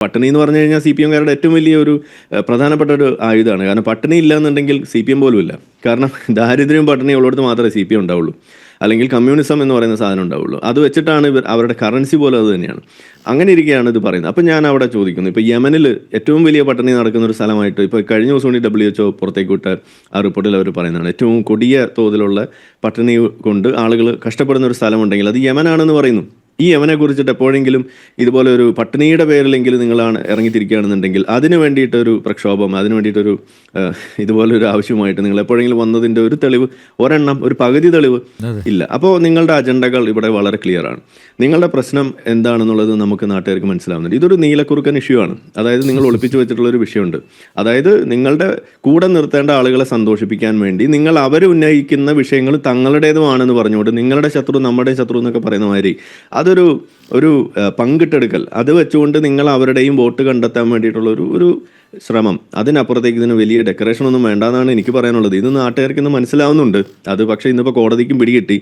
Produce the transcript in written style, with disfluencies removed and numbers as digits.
പട്ടിണി എന്ന് പറഞ്ഞു കഴിഞ്ഞാൽ സി പി എംകാരുടെ ഏറ്റവും വലിയ ഒരു പ്രധാനപ്പെട്ട ഒരു ആയുധമാണ്. കാരണം പട്ടിണി ഇല്ല എന്നുണ്ടെങ്കിൽ സി പി എം പോലും ഇല്ല. കാരണം ദാരിദ്ര്യവും പട്ടിണിയും ഉള്ളിടത്ത് മാത്രമേ സി പി എം ഉണ്ടാവുള്ളൂ, അല്ലെങ്കിൽ കമ്മ്യൂണിസം എന്ന് പറയുന്ന സാധനം ഉണ്ടാവുള്ളൂ. അത് വെച്ചിട്ടാണ് അവരുടെ കറൻസി പോലും അത് തന്നെയാണ്. അങ്ങനെ ഇരിക്കുകയാണ് ഇത് പറയുന്നത്. അപ്പം ഞാൻ അവിടെ ചോദിക്കുന്നു, ഇപ്പോൾ യമനിൽ ഏറ്റവും വലിയ പട്ടിണി നടക്കുന്ന ഒരു സ്ഥലമായിട്ട് ഇപ്പോൾ കഴിഞ്ഞ ദിവസം കൂടി WHO പുറത്തേക്ക് വിട്ട ആ റിപ്പോർട്ടിൽ അവർ പറയുന്നതാണ്, ഏറ്റവും കൊടിയ തോതിലുള്ള പട്ടിണി കൊണ്ട് ആളുകൾ കഷ്ടപ്പെടുന്ന ഒരു സ്ഥലമുണ്ടെങ്കിൽ അത് യമനാണെന്ന് പറയുന്നു. ഈ യമനെ കുറിച്ചിട്ട് എപ്പോഴെങ്കിലും ഇതുപോലെ ഒരു പട്ടിണിയുടെ പേരിലെങ്കിലും നിങ്ങളാണ് ഇറങ്ങിത്തിരിക്കുകയാണെന്നുണ്ടെങ്കിൽ അതിന് വേണ്ടിയിട്ടൊരു പ്രക്ഷോഭം, അതിന് വേണ്ടിയിട്ടൊരു ഇതുപോലൊരു ആവശ്യമായിട്ട് നിങ്ങൾ എപ്പോഴെങ്കിലും വന്നതിൻ്റെ ഒരു തെളിവ്, ഒരെണ്ണം, ഒരു പകുതി തെളിവ് ഇല്ല. അപ്പോൾ നിങ്ങളുടെ അജണ്ടകൾ ഇവിടെ വളരെ ക്ലിയർ ആണ്. നിങ്ങളുടെ പ്രശ്നം എന്താണെന്നുള്ളത് നമുക്ക് നാട്ടുകാർക്ക് മനസ്സിലാവുന്നുണ്ട്. ഇതൊരു നീലക്കുറുക്കൻ ഇഷ്യൂ ആണ്. അതായത് നിങ്ങൾ ഒളിപ്പിച്ചു വെച്ചിട്ടുള്ളൊരു വിഷയമുണ്ട്. അതായത് നിങ്ങളുടെ കൂടെ നിർത്തേണ്ട ആളുകളെ സന്തോഷിപ്പിക്കാൻ വേണ്ടി നിങ്ങൾ അവർ ഉന്നയിക്കുന്ന വിഷയങ്ങൾ തങ്ങളുടേതുമാണെന്ന് പറഞ്ഞുകൊണ്ട് നിങ്ങളുടെ ശത്രു നമ്മുടെ ശത്രു എന്നൊക്കെ പറയുന്ന മാതിരി അതൊരു പങ്കിട്ടെടുക്കൽ, അത് വെച്ചുകൊണ്ട് നിങ്ങൾ അവരുടെയും വോട്ട് കണ്ടെത്താൻ വേണ്ടിയിട്ടുള്ള ഒരു ശ്രമം. അതിനപ്പുറത്തേക്ക് ഇതിന് വലിയ ഡെക്കറേഷൻ ഒന്നും വേണ്ടെന്നാണ് എനിക്ക് പറയാനുള്ളത്. ഇത് നാട്ടുകാർക്ക് ഇന്ന് മനസ്സിലാവുന്നുണ്ട്. അത് പക്ഷേ ഇന്നിപ്പോൾ കോടതിക്കും പിടികിട്ടി.